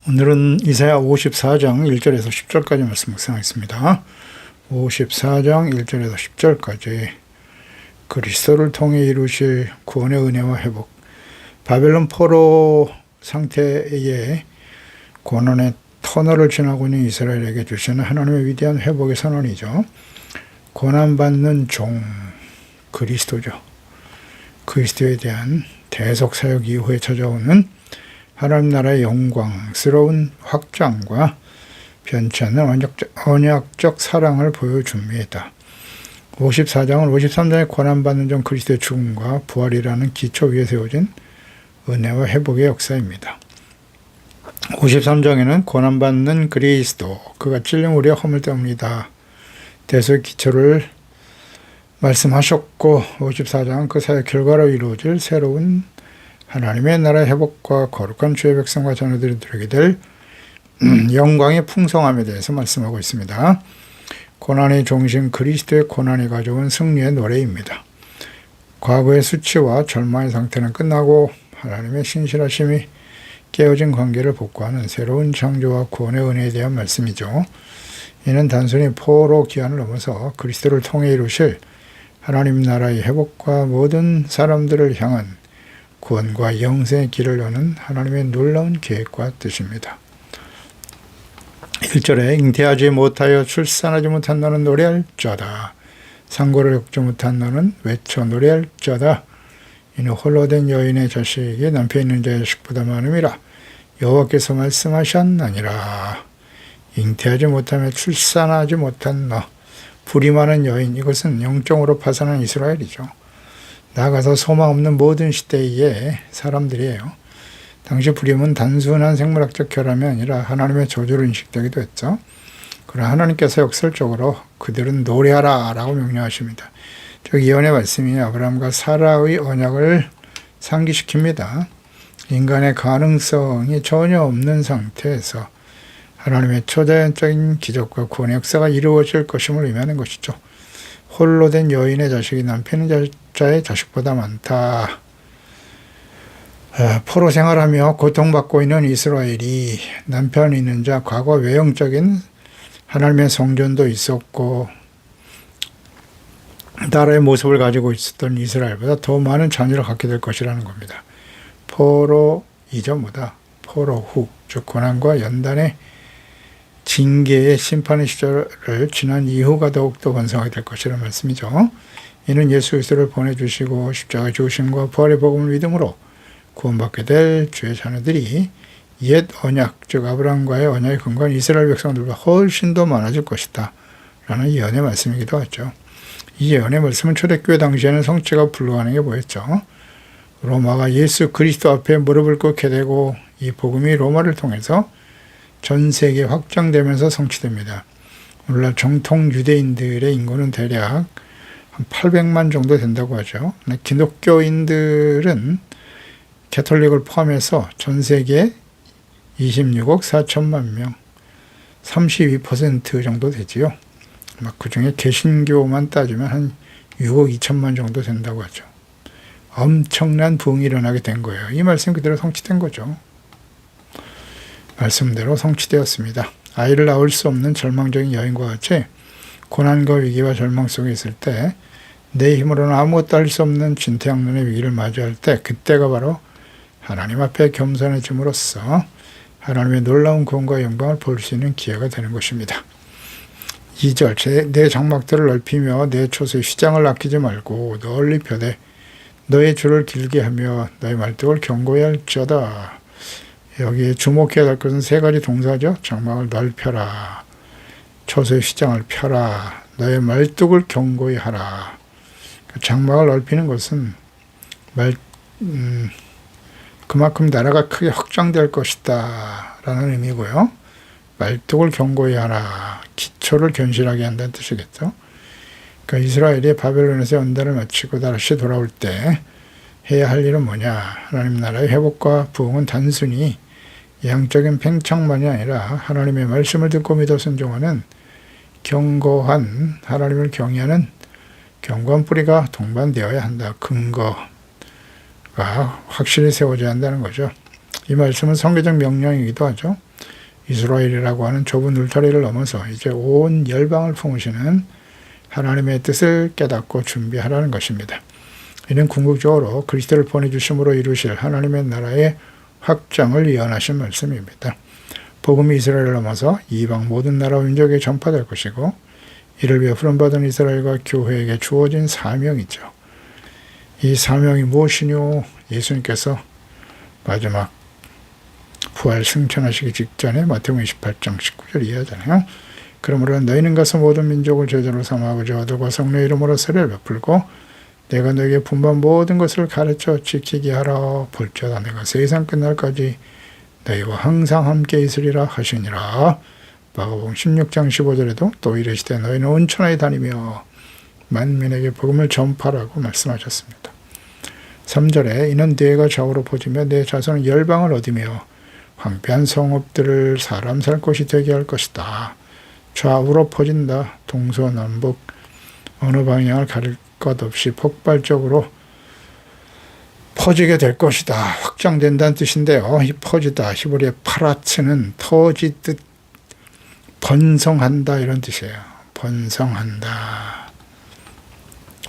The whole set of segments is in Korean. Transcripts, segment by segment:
오늘은 이사야 54장 1절에서 10절까지 말씀 묵상하겠습니다. 54장 1절에서 10절까지 그리스도를 통해 이루실 구원의 은혜와 회복. 바벨론 포로 상태에 고난의 터널을 지나고 있는 이스라엘에게 주시는 하나님의 위대한 회복의 선언이죠. 고난받는 종 그리스도죠. 그리스도에 대한 대속 사역 이후에 찾아오는 하나님 나라의 영광스러운 확장과 변치 않는 언약적 사랑을 보여줍니다. 54장은 53장의 고난받는 종 그리스도의 죽음과 부활이라는 기초 위에 세워진 은혜와 회복의 역사입니다. 53장에는 고난받는 그리스도, 그가 찔린 우리의 허물 때문이다. 대속의 기초를 말씀하셨고 54장은 그 사역 결과로 이루어질 새로운 하나님의 나라의 회복과 거룩한 주의 백성과 자녀들이 누리게 될 영광의 풍성함에 대해서 말씀하고 있습니다. 고난의 종신 그리스도의 고난이 가져온 승리의 노래입니다. 과거의 수치와 절망의 상태는 끝나고 하나님의 신실하심이 깨어진 관계를 복구하는 새로운 창조와 구원의 은혜에 대한 말씀이죠. 이는 단순히 포로 기한을 넘어서 그리스도를 통해 이루실 하나님 나라의 회복과 모든 사람들을 향한 구원과 영생의 길을 여는 하나님의 놀라운 계획과 뜻입니다. 1절에 잉태하지 못하여 출산하지 못한 너는 노래할 자다. 상고를 겪지 못한 너는 외쳐 노래할 자다. 이는 홀로 된 여인의 자식이 남편 있는 자의 자식보다 많음이라 여호와께서 말씀하셨나니라. 잉태하지 못하며 출산하지 못한 너, 불이 많은 여인, 이것은 영적으로 파산한 이스라엘이죠. 나아가서 소망 없는 모든 시대의 사람들이에요. 당시 불임은 단순한 생물학적 결함이 아니라 하나님의 저주로 인식되기도 했죠. 그러나 하나님께서 역설적으로 그들은 노래하라 라고 명령하십니다. 즉 예언의 말씀이 아브라함과 사라의 언약을 상기시킵니다. 인간의 가능성이 전혀 없는 상태에서 하나님의 초자연적인 기적과 구원의 역사가 이루어질 것임을 의미하는 것이죠. 홀로 된 여인의 자식이 남편 있는 자의 자식보다 많다. 포로 생활하며 고통받고 있는 이스라엘이 남편 있는 자, 과거 외형적인 하나님의 성전도 있었고 나라의 모습을 가지고 있었던 이스라엘보다 더 많은 자녀를 갖게 될 것이라는 겁니다. 포로 이전보다 포로 후, 즉 고난과 연단의 징계의 심판의 시절을 지난 이후가 더욱더 번성하게 될 것이라는 말씀이죠. 이는 예수 그리스도를 보내주시고 십자가 죽으심과 부활의 복음을 믿음으로 구원받게 될 주의 자녀들이 옛 언약, 즉 아브라함과의 언약의 근거한 이스라엘 백성들보다 훨씬 더 많아질 것이다 라는 예언의 말씀이기도 하죠. 이 예언의 말씀은 초대교회 당시에는 성취가 불가능해 보였죠. 로마가 예수 그리스도 앞에 무릎을 꿇게 되고 이 복음이 로마를 통해서 전 세계에 확장되면서 성취됩니다. 오늘날 정통 유대인들의 인구는 대략 한 800만 정도 된다고 하죠. 기독교인들은 캐톨릭을 포함해서 전 세계 26억 4천만 명, 32% 정도 되지요. 그 중에 개신교만 따지면 한 6억 2천만 정도 된다고 하죠. 엄청난 부흥이 일어나게 된 거예요. 이 말씀 그대로 성취된 거죠. 말씀대로 성취되었습니다. 아이를 낳을 수 없는 절망적인 여인과 같이 고난과 위기와 절망 속에 있을 때 내 힘으로는 아무것도 할 수 없는 진퇴양난의 위기를 마주할 때 그때가 바로 하나님 앞에 겸손해짐으로써 하나님의 놀라운 구원과 영광을 볼 수 있는 기회가 되는 것입니다. 2절 내 장막들을 넓히며 내 초소의 휘장을 아끼지 말고 널리 펴되 너의 줄을 길게 하며 너의 말뚝을 견고히 할지어다. 여기에 주목해야 할 것은 세 가지 동사죠. 장막을 넓혀라, 초소의 휘장을 펴라, 너의 말뚝을 견고히 하라. 장막을 넓히는 것은 그만큼 나라가 크게 확장될 것이다 라는 의미고요. 말뚝을 견고히 하라, 기초를 견실하게 한다는 뜻이겠죠. 그러니까 이스라엘이 바벨론에서 연단을 마치고 다시 돌아올 때 해야 할 일은 뭐냐. 하나님 나라의 회복과 부흥은 단순히 양적인 팽창만이 아니라 하나님의 말씀을 듣고 믿어 순종하는 견고한, 하나님을 경외하는 견고한 뿌리가 동반되어야 한다. 근거가 확실히 세워져야 한다는 거죠. 이 말씀은 성경적 명령이기도 하죠. 이스라엘이라고 하는 좁은 울타리를 넘어서 이제 온 열방을 품으시는 하나님의 뜻을 깨닫고 준비하라는 것입니다. 이는 궁극적으로 그리스도를 보내주심으로 이루실 하나님의 나라의 확장을 예언하신 말씀입니다. 복음이 이스라엘을 넘어서 이방 모든 나라 민족에 전파될 것이고 이를 위해 부름받은 이스라엘과 교회에게 주어진 사명이죠. 이 사명이 무엇이뇨? 예수님께서 마지막 부활 승천하시기 직전에 마태복음 28장 19절 이해하잖아요. 그러므로 너희는 가서 모든 민족을 제자로 삼아 아버지와 아들과 성령의 이름으로 세례를 베풀고 내가 너에게 분반 모든 것을 가르쳐 지키게 하라. 볼지어다 내가 세상 끝날까지 너희와 항상 함께 있으리라 하시니라. 마가복음 16장 15절에도 또 이르시되 너희는 온 천하에 다니며 만민에게 복음을 전파라고 말씀하셨습니다. 3절에 이는 네가 좌우로 퍼지며 내 자손은 열방을 얻으며 황폐한 성읍들을 사람 살 곳이 되게 할 것이다. 좌우로 퍼진다. 동서남북 어느 방향을 가릴 것 없이 폭발적으로 퍼지게 될 것이다. 확장된다는 뜻인데요. 이 퍼지다 히브리의 파라츠는 터지듯 번성한다 이런 뜻이에요. 번성한다.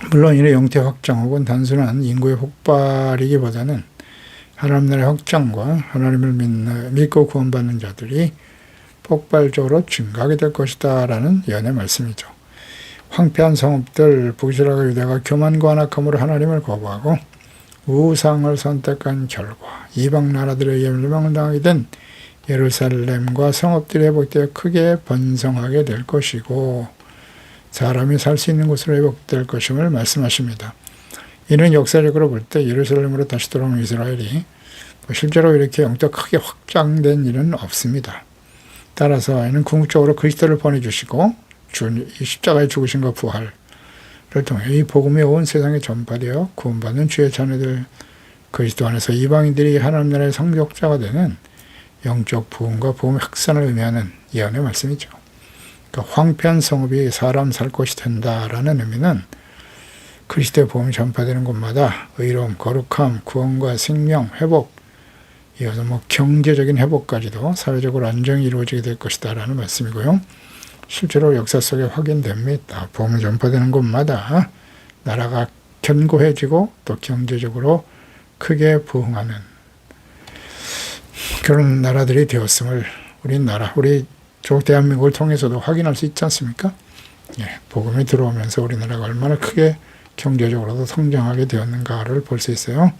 물론 이는 영태 확장 혹은 단순한 인구의 폭발이기보다는 하나님 나라의 확장과 하나님을 믿고 구원받는 자들이 폭발적으로 증가하게 될 것이다 라는 예언의 말씀이죠. 황폐한 성읍들 북이스라엘과 유다가 교만과 안악함으로 하나님을 거부하고 우상을 선택한 결과 이방 나라들에 의해 멸망을 당하게 된 예루살렘과 성읍들이 회복되어 크게 번성하게 될 것이고 사람이 살 수 있는 곳으로 회복될 것임을 말씀하십니다. 이는 역사적으로 볼 때 예루살렘으로 다시 돌아오는 이스라엘이 실제로 이렇게 영적 크게 확장된 일은 없습니다. 따라서 이는 궁극적으로 그리스도를 보내주시고 십자가에 죽으신과 부활을 통해 이 복음이 온 세상에 전파되어 구원받는 주의 자녀들 그리스도 안에서 이방인들이 하나님 나라의 상속자가 되는 영적 부흥과 복음의 확산을 의미하는 예언의 말씀이죠. 그러니까 황폐한 성읍이 사람 살 곳이 된다라는 의미는 그리스도의 복음이 전파되는 곳마다 의로움, 거룩함, 구원과 생명, 회복, 이어서 경제적인 회복까지도 사회적으로 안정이 이루어지게 될 것이다 라는 말씀이고요. 실제로 역사 속에 확인됩니다. 복음이 전파되는 곳마다 나라가 견고해지고 또 경제적으로 크게 부흥하는 그런 나라들이 되었음을 우리 조국 대한민국을 통해서도 확인할 수 있지 않습니까? 예, 복음이 들어오면서 우리나라가 얼마나 크게 경제적으로도 성장하게 되었는가를 볼 수 있어요.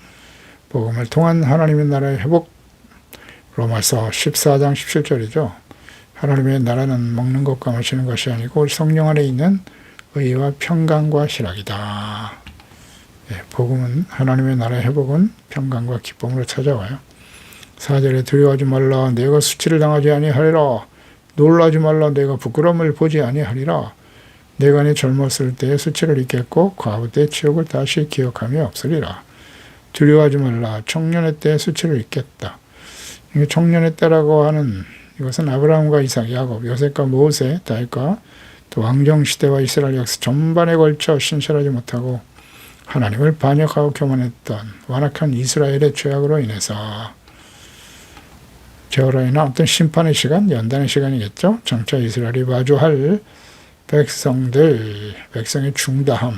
복음을 통한 하나님의 나라의 회복, 로마서 14장 17절이죠. 하나님의 나라는 먹는 것과 마시는 것이 아니고 성령 안에 있는 의와 평강과 희락이다. 예, 복음은 하나님의 나라의 회복은 평강과 기쁨으로 찾아와요. 4절에 두려워하지 말라 내가 수치를 당하지 아니하리라. 놀라지 말라 내가 부끄러움을 보지 아니하리라. 내가 네 젊었을 때의 수치를 잊겠고 과부 때의 치욕을 다시 기억함이 없으리라. 두려워하지 말라 청년의 때의 수치를 잊겠다. 이게 청년의 때라고 하는 이것은 아브라함과 이삭, 야곱, 요셉과 모세, 다윗과 또 왕정시대와 이스라엘 역사 전반에 걸쳐 신실하지 못하고 하나님을 반역하고 교만했던 완악한 이스라엘의 죄악으로 인해서 저로 인한 어떤 심판의 시간, 연단의 시간이겠죠. 장차 이스라엘이 마주할 백성의 중다함,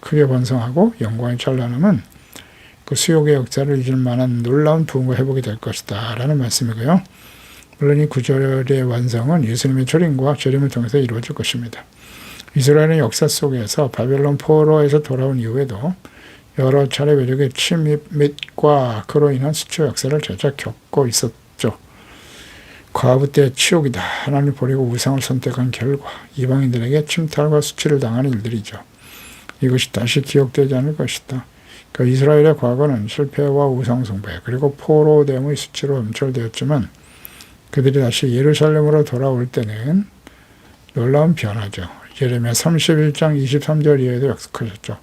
크게 번성하고 영광의 찬란함은 그 수욕의 역사를 잊을 만한 놀라운 부흥과 회복이 될 것이다 라는 말씀이고요. 물론 이 구절의 완성은 예수님의 조림과 재림을 통해서 이루어질 것입니다. 이스라엘은 역사 속에서 바벨론 포로에서 돌아온 이후에도 여러 차례 외적의 침입 및과 그로 인한 수치의 역사를 재차 겪고 있었죠. 과부 때의 치욕이다. 하나님을 버리고 우상을 선택한 결과 이방인들에게 침탈과 수치를 당하는 일들이죠. 이것이 다시 기억되지 않을 것이다. 그러니까 이스라엘의 과거는 실패와 우상 숭배 그리고 포로됨의 수치로 음철되었지만 그들이 다시 예루살렘으로 돌아올 때는 놀라운 변화죠. 예레미야 31장 23절 이하에도 약속하셨죠.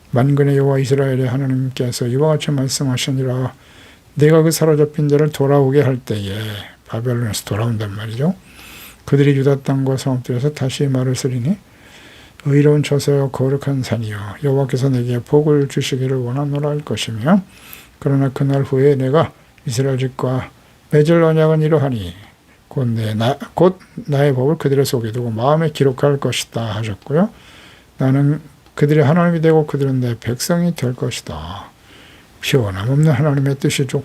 만군의 여호와 이스라엘의 하나님께서 이와 같이 말씀하시니라. 내가 그 사로잡힌 자를 돌아오게 할 때에 바벨론에서 돌아온단 말이죠. 그들이 유다 땅과 성읍들에서 다시 말을 쓰리니 의로운 처소여 거룩한 산이여 여호와께서 내게 복을 주시기를 원하노라 할 것이며 그러나 그날 후에 내가 이스라엘 집과 맺을 언약은 이러하니 곧 나의 법을 그들의 속에 두고 마음에 기록할 것이다 하셨고요. 나는 그들의 하나님이 되고 그들은 내 백성이 될 것이다. 변함없는 하나님의 뜻이죠.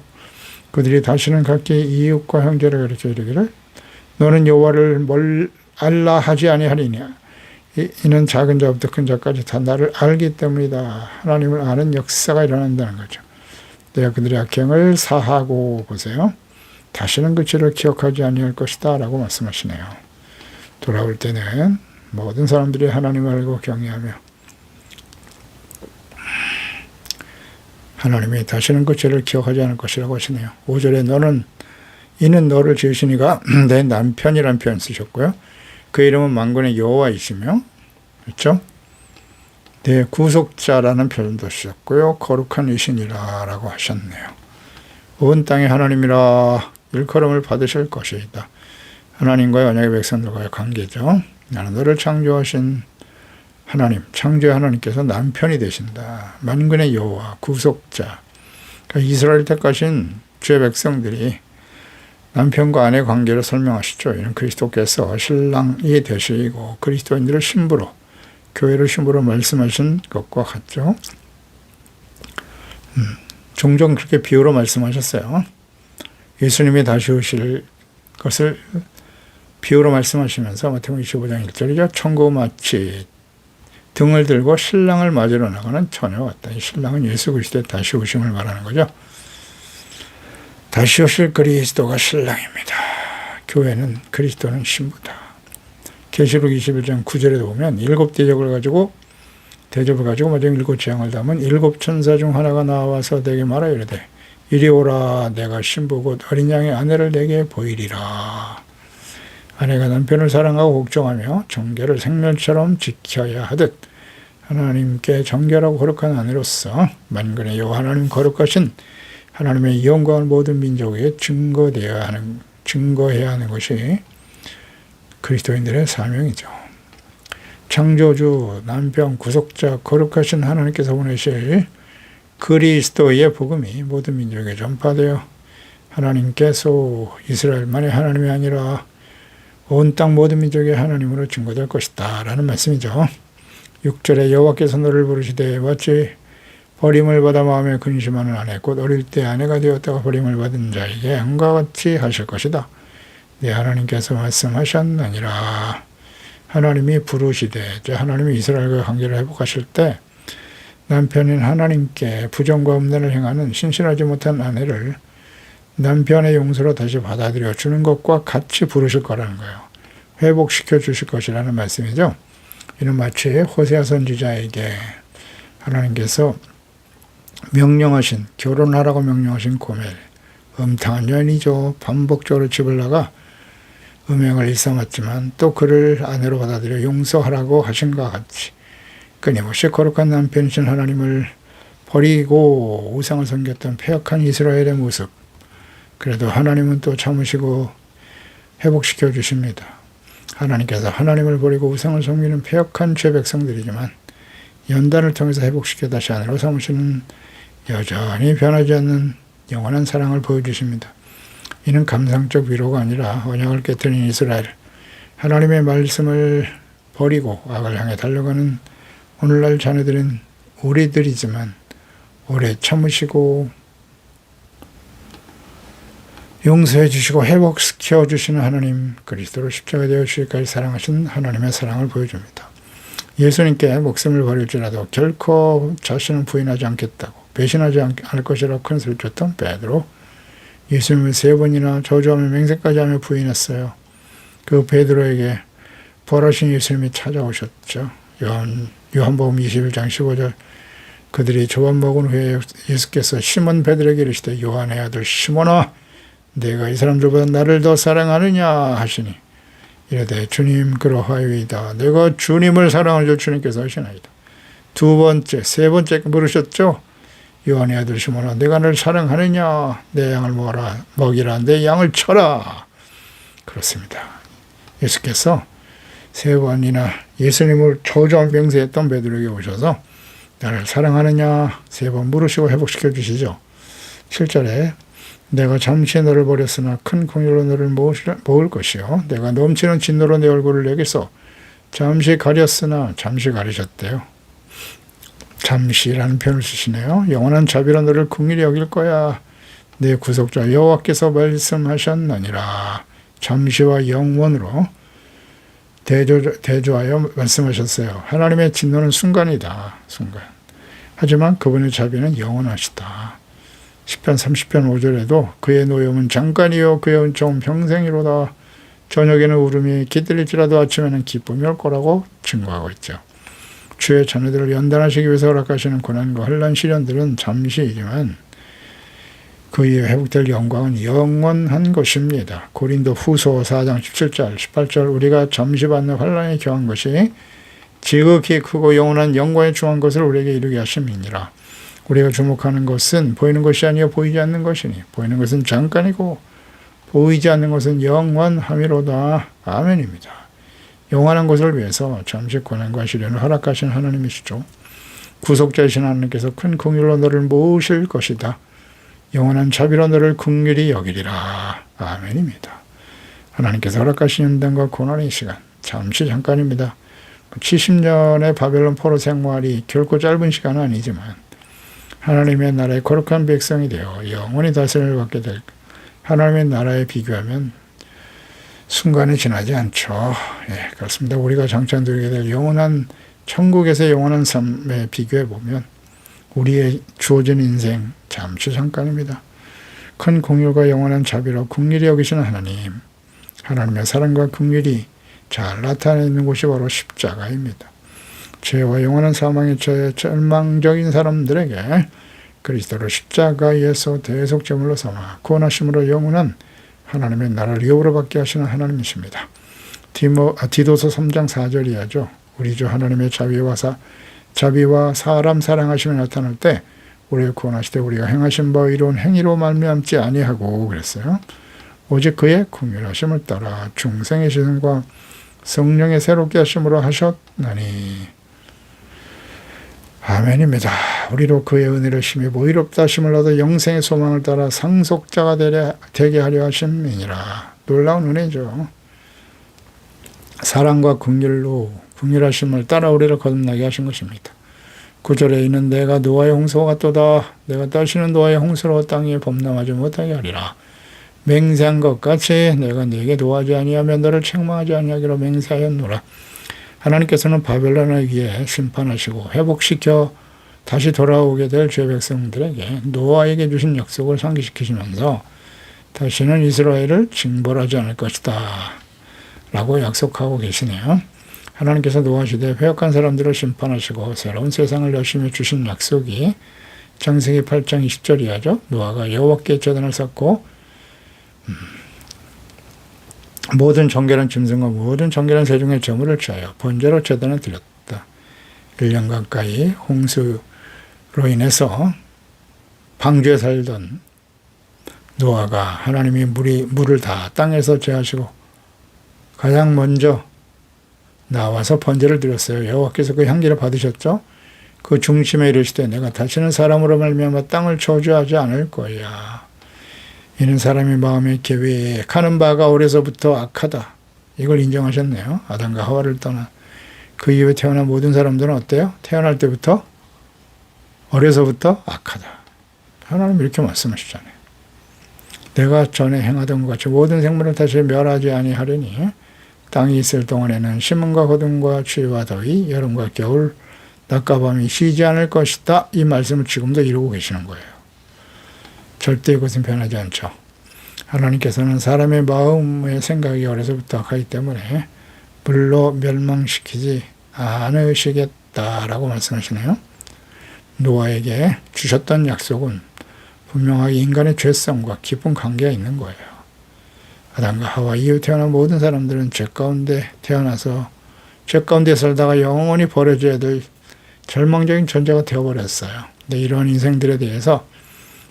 그들이 다시는 각기 이웃과 형제를 가르쳐 이르기를 너는 여호와를 알라 하지 아니하리냐. 이는 작은 자부터 큰 자까지 다 나를 알기 때문이다. 하나님을 아는 역사가 일어난다는 거죠. 내가 그들의 악행을 사하고 보세요. 다시는 그 죄를 기억하지 아니할 것이다 라고 말씀하시네요. 돌아올 때는 모든 사람들이 하나님을 알고 경외하며 하나님이 다시는 그 죄를 기억하지 않을 것이라고 하시네요. 5절에 이는 너를 지으신 이가 내 남편이라는 표현 쓰셨고요. 그 이름은 만군의 여호와이시며, 그렇죠? 내 구속자라는 표현도 쓰셨고요. 거룩한 이신이라 라고 하셨네요. 온 땅의 하나님이라 일컬음을 받으실 것이다. 하나님과의 언약의 백성들과의 관계죠. 나는 너를 창조하신 하나님, 창조의 하나님께서 남편이 되신다. 만군의 여호와, 구속자. 그러니까 이스라엘 택하신 주의 백성들이 남편과 아내 관계를 설명하시죠. 이는 그리스도께서 신랑이 되시고 그리스도인들을 신부로, 교회를 신부로 말씀하신 것과 같죠. 종종 그렇게 비유로 말씀하셨어요. 예수님이 다시 오실 것을 비유로 말씀하시면서 마태복음 25장 1절이죠. 천국 마치 등을 들고 신랑을 맞으러 나가는 처녀 같다. 이 신랑은 예수 그리스도의 다시 오심을 말하는 거죠. 다시 오실 그리스도가 신랑입니다. 교회는 그리스도는 신부다. 계시록 21장 9절에도 보면 7 대접을 가지고 마지막 7 재앙을 담은 7 천사 중 하나가 나와서 내게 말하 이르되 이리 오라. 내가 신부 곧 어린 양의 아내를 내게 보이리라. 아내가 남편을 사랑하고 걱정하며 정결을 생명처럼 지켜야 하듯 하나님께 정결하고 거룩한 아내로서 만군의 여호와 하나님 거룩하신 하나님의 영광을 모든 민족에게 증거해야 하는 것이 그리스도인들의 사명이죠. 창조주, 남편, 구속자, 거룩하신 하나님께서 보내실 그리스도의 복음이 모든 민족에게 전파되어 하나님께서 이스라엘만의 하나님이 아니라 온 땅 모든 민족의 하나님으로 증거될 것이다 라는 말씀이죠. 6절에 여호와께서 너를 부르시되 마치 버림을 받아 마음에 근심하는 아내 곧 어릴 때 아내가 되었다가 버림을 받은 자에게 함과 같이 하실 것이다. 네, 하나님께서 말씀하셨느니라. 하나님이 부르시되, 하나님이 이스라엘과 관계를 회복하실 때 남편인 하나님께 부정과 음란을 행하는 신실하지 못한 아내를 남편의 용서로 다시 받아들여 주는 것과 같이 부르실 거라는 거예요. 회복시켜 주실 것이라는 말씀이죠. 이는 마치 호세아 선지자에게 하나님께서 결혼하라고 명령하신 고멜, 음탕한 여인이죠. 반복적으로 집을 나가 음행을 일삼았지만 또 그를 아내로 받아들여 용서하라고 하신 것과 같이 끊임없이 거룩한 남편이신 하나님을 버리고 우상을 섬겼던 패역한 이스라엘의 모습, 그래도 하나님은 또 참으시고 회복시켜 주십니다. 하나님께서 하나님을 버리고 우상을 섬기는 패역한 죄 백성들이지만 연단을 통해서 회복시켜 다시 아내로 삼으시는 여전히 변하지 않는 영원한 사랑을 보여주십니다. 이는 감상적 위로가 아니라 언약을 깨뜨린 이스라엘, 하나님의 말씀을 버리고 악을 향해 달려가는 오늘날 자녀들인 우리들이지만 오래 참으시고 용서해 주시고 회복시켜 주시는 하나님, 그리스도로 십자가 되어 주시기까지 사랑하신 하나님의 사랑을 보여줍니다. 예수님께 목숨을 버릴지라도 결코 자신은 부인하지 않겠다고, 배신하지 않을 것이라고 큰 소리를 쳤던 베드로, 예수님을 3번이나 저주하며 맹세까지 하며 부인했어요. 그 베드로에게 벌하신 예수님이 찾아오셨죠. 요한복음 21장 15절, 그들이 조반 먹은 후에 예수께서 시몬 베드로에게 이르시되 요한의 아들 시몬아, 내가 이 사람들보다 나를 더 사랑하느냐 하시니 이르되 주님 그러하이다. 내가 주님을 사랑하는 줄 주님께서 하시나이다. 2번째, 3번째 물으셨죠. 요한의 아들 시몬아, 내가 너를 사랑하느냐? 내 양을 먹이라, 내 양을 쳐라. 그렇습니다. 예수께서 3번이나 예수님을 저주한 맹세했던 베드로에게 오셔서 나를 사랑하느냐 3번 물으시고 회복시켜 주시죠. 7절에 내가 잠시 너를 버렸으나 큰 공유로 너를 모을 것이요 내가 넘치는 진노로 내 얼굴을 내게서 잠시 가렸으나 잠시 가리셨대요. 잠시라는 표현을 쓰시네요. 영원한 자비로 너를 긍휼히 여길 거야. 내 구속자 여호와께서 말씀하셨느니라. 잠시와 영원으로 대조하여 말씀하셨어요. 하나님의 진노는 순간이다. 순간. 하지만 그분의 자비는 영원하시다. 10편 30편 5절에도 그의 노염은 잠깐이요 그의 은총은 평생이로다. 저녁에는 울음이 깃들릴지라도 아침에는 기쁨이 올 거라고 증거하고 있죠. 주의 자녀들을 연단하시기 위해서 허락하시는 고난과 환난 시련들은 잠시이지만 그 이후에 회복될 영광은 영원한 것입니다. 고린도 후서 4장 17절 18절 우리가 잠시 받는 환난에 경한 것이 지극히 크고 영원한 영광에 중한 것을 우리에게 이루게 하심이니라. 우리가 주목하는 것은 보이는 것이 아니요 보이지 않는 것이니 보이는 것은 잠깐이고 보이지 않는 것은 영원함이로다. 아멘입니다. 영원한 것을 위해서 잠시 고난과 시련을 허락하신 하나님이시죠. 구속자이신 하나님께서 큰 긍휼로 너를 모으실 것이다. 영원한 자비로 너를 긍휼히 여기리라. 아멘입니다. 하나님께서 허락하신 연단과 고난의 시간 잠시 잠깐입니다. 70년의 바벨론 포로 생활이 결코 짧은 시간은 아니지만 하나님의 나라의 거룩한 백성이 되어 영원히 다스림을 받게 될 하나님의 나라에 비교하면 순간이 지나지 않죠. 예, 그렇습니다. 우리가 장차 누리게 될 영원한 천국에서의 영원한 삶에 비교해 보면 우리의 주어진 인생 잠시 잠깐입니다. 큰 긍휼과 영원한 자비로 긍휼히 여기시는 하나님, 하나님의 사랑과 긍휼이 잘 나타내는 곳이 바로 십자가입니다. 죄와 영원한 사망에 처해 절망적인 사람들에게 그리스도를 십자가에서 대속제물로 삼아 구원하심으로 영원한 하나님의 나라를 유업으로 받게 하시는 하나님이십니다. 디도서 3장 4절이야죠. 우리 주 하나님의 자비와 사람 사랑하심이 나타날 때 우리를 구원하실 때 우리가 행하신 바 이로운 행위로 말미암지 아니하고 그랬어요. 오직 그의 긍휼하심을 따라 중생의 시선과 성령의 새롭게 하심으로 하셨나니. 아멘입니다. 우리로 그의 은혜를 심히 보이롭다 하심을 얻어 영생의 소망을 따라 상속자가 되게 하려 하심이니라. 놀라운 은혜죠. 사랑과 긍휼하심을 따라 우리를 거듭나게 하신 것입니다. 9절에 이는 내가 노아의 홍수와 같도다. 내가 따시는 노아의 홍수로 땅에 범람하지 못하게 하리라. 맹세한 것 같이 내가 네게 도하지 아니하며 너를 책망하지 아니하기로 맹세하였노라. 하나님께서는 바벨론을 위해 심판하시고 회복시켜 다시 돌아오게 될 죄 백성들에게 노아에게 주신 약속을 상기시키시면서 다시는 이스라엘을 징벌하지 않을 것이다 라고 약속하고 계시네요. 하나님께서 노아 시대에 회역한 사람들을 심판하시고 새로운 세상을 여시며 주신 약속이 창세기 8장 20절이야죠. 노아가 여호와께 제단을 쌓고 모든 정결한 짐승과 모든 정결한 새 중에 제물을 취하여 번제로 제단을 드렸다. 1년 가까이 홍수로 인해서 방주에 살던 노아가 하나님이 물을 다 땅에서 제하시고 가장 먼저 나와서 번제를 드렸어요. 여호와께서 그 향기를 받으셨죠. 그 중심에 이르시되 내가 다시는 사람으로 말미암아 땅을 저주하지 않을 거야. 이는 사람의 마음에 계획하는 바가 어려서부터 악하다. 이걸 인정하셨네요. 아담과 하와를 떠나 그 이후에 태어난 모든 사람들은 어때요? 태어날 때부터 어려서부터 악하다. 하나님 이렇게 말씀하시잖아요. 내가 전에 행하던 것 같이 모든 생물을 다시 멸하지 아니하려니 땅이 있을 동안에는 심음과 거둠과 추위와 더위, 여름과 겨울, 낮과 밤이 쉬지 않을 것이다. 이 말씀을 지금도 이루고 계시는 거예요. 절대 이것은 변하지 않죠. 하나님께서는 사람의 마음의 생각이 어려서부터 악하기 때문에 물로 멸망시키지 않으시겠다라고 말씀하시네요. 노아에게 주셨던 약속은 분명하게 인간의 죄성과 깊은 관계가 있는 거예요. 아담과 하와 이후 태어난 모든 사람들은 죄 가운데 태어나서 죄 가운데 살다가 영원히 버려져야 될 절망적인 존재가 되어버렸어요. 근데 이러한 인생들에 대해서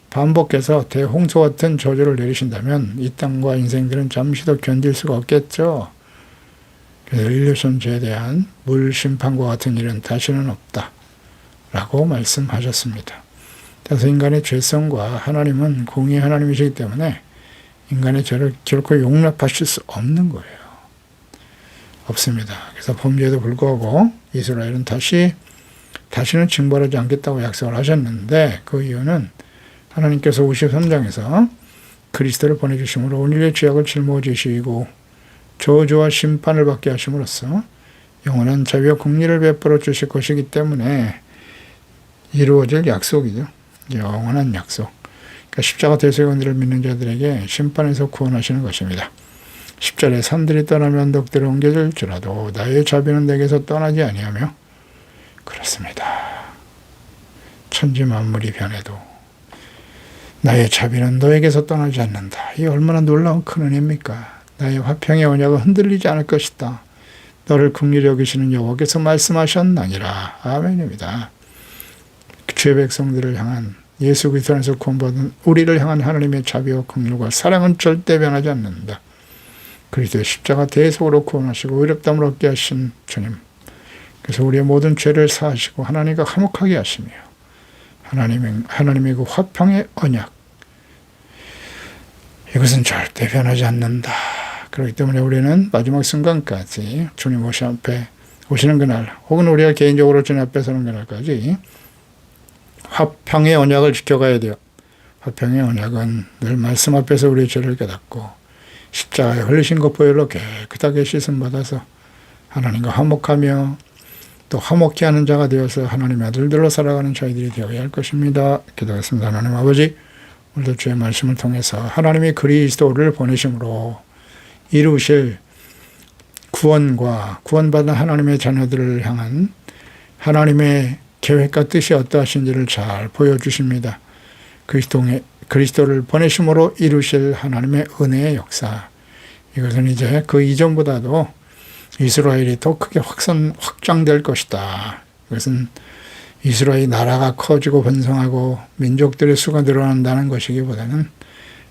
반복해서 대홍수 같은 저주를 내리신다면 이 땅과 인생들은 잠시도 견딜 수가 없겠죠. 그래서 인류 전체에 대한 물 심판과 같은 일은 다시는 없다 라고 말씀하셨습니다. 따라서 인간의 죄성과 하나님은 공의의 하나님이시기 때문에 인간의 죄를 결코 용납하실 수 없는 거예요. 없습니다. 그래서 범죄에도 불구하고 이스라엘은 다시는 징벌하지 않겠다고 약속을 하셨는데, 그 이유는 하나님께서 53장에서 그리스도를 보내주심으로 온유의 죄악을 짊어지시고 저주와 심판을 받게 하심으로써 영원한 자비와 공의를 베풀어 주실 것이기 때문에 이루어질 약속이죠. 영원한 약속. 그러니까 십자가 대속원들을 믿는 자들에게 심판에서 구원하시는 것입니다. 10절에 산들이 떠나면 언덕들을 옮겨질지라도 나의 자비는 내게서 떠나지 아니하며, 그렇습니다. 천지 만물이 변해도 나의 자비는 너에게서 떠나지 않는다. 이 얼마나 놀라운 큰 은혜입니까? 나의 화평의 언약은 흔들리지 않을 것이다. 너를 긍휼히 여기시는 여호와께서 말씀하셨나니라. 아멘입니다. 주의 백성들을 향한, 예수 그리스도 안에서 구원받은 우리를 향한 하나님의 자비와 긍휼과 사랑은 절대 변하지 않는다. 그리스도의 십자가 대속으로 구원하시고 의롭다함을 얻게 하신 주님, 그래서 우리의 모든 죄를 사하시고 하나님과 화목하게 하시며 하나님의 그 화평의 언약, 이것은 절대 변하지 않는다. 그렇기 때문에 우리는 마지막 순간까지 주님 앞에 오시는 그날, 혹은 우리가 개인적으로 주님 앞에 서는 그날까지 화평의 언약을 지켜가야 돼요. 화평의 언약은 늘 말씀 앞에서 우리의 죄를 깨닫고 십자가에 흘리신 것 보혈로 깨끗하게 씻음 받아서 하나님과 화목하며 또 화목케 하는 자가 되어서 하나님의 아들들로 살아가는 저희들이 되어야 할 것입니다. 기도하겠습니다. 하나님 아버지, 오늘도 주의 말씀을 통해서 하나님이 그리스도를 보내심으로 이루실 구원과 구원받은 하나님의 자녀들을 향한 하나님의 계획과 뜻이 어떠하신지를 잘 보여주십니다. 그리스도를 보내심으로 이루실 하나님의 은혜의 역사, 이것은 이제 그 이전보다도 이스라엘이 더 크게 확장될 것이다. 이것은 이스라엘 나라가 커지고 번성하고 민족들의 수가 늘어난다는 것이기보다는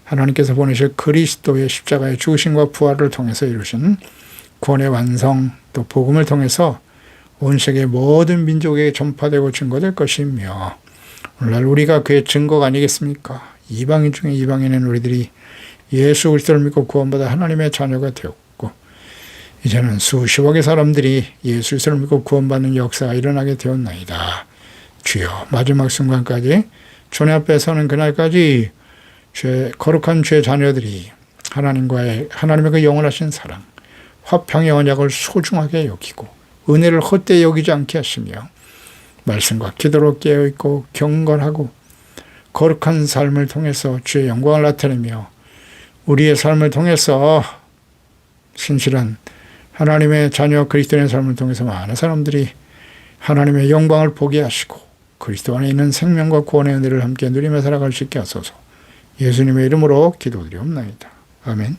하나님께서 보내실 그리스도의 십자가의 죽으심과 부활을 통해서 이루신 구원의 완성, 또 복음을 통해서 온 세계 모든 민족에게 전파되고 증거될 것이며, 오늘날 우리가 그의 증거가 아니겠습니까? 이방인 중에 이방인인 우리들이 예수 그리스도를 믿고 구원받아 하나님의 자녀가 되었고, 이제는 수십억의 사람들이 예수 그리스도를 믿고 구원받는 역사가 일어나게 되었나이다. 주여, 마지막 순간까지 주님 앞에 서는 그날까지 거룩한 주의 자녀들이 하나님의 그 영원하신 사랑, 화평의 언약을 소중하게 여기고 은혜를 헛되이 여기지 않게 하시며 말씀과 기도로 깨어있고 경건하고 거룩한 삶을 통해서 주의 영광을 나타내며 우리의 삶을 통해서 신실한 하나님의 자녀 그리스도인의 삶을 통해서 많은 사람들이 하나님의 영광을 보게 하시고 그리스도 안에 있는 생명과 구원의 은혜를 함께 누리며 살아갈 수 있게 하소서. 예수님의 이름으로 기도드리옵나이다. 아멘.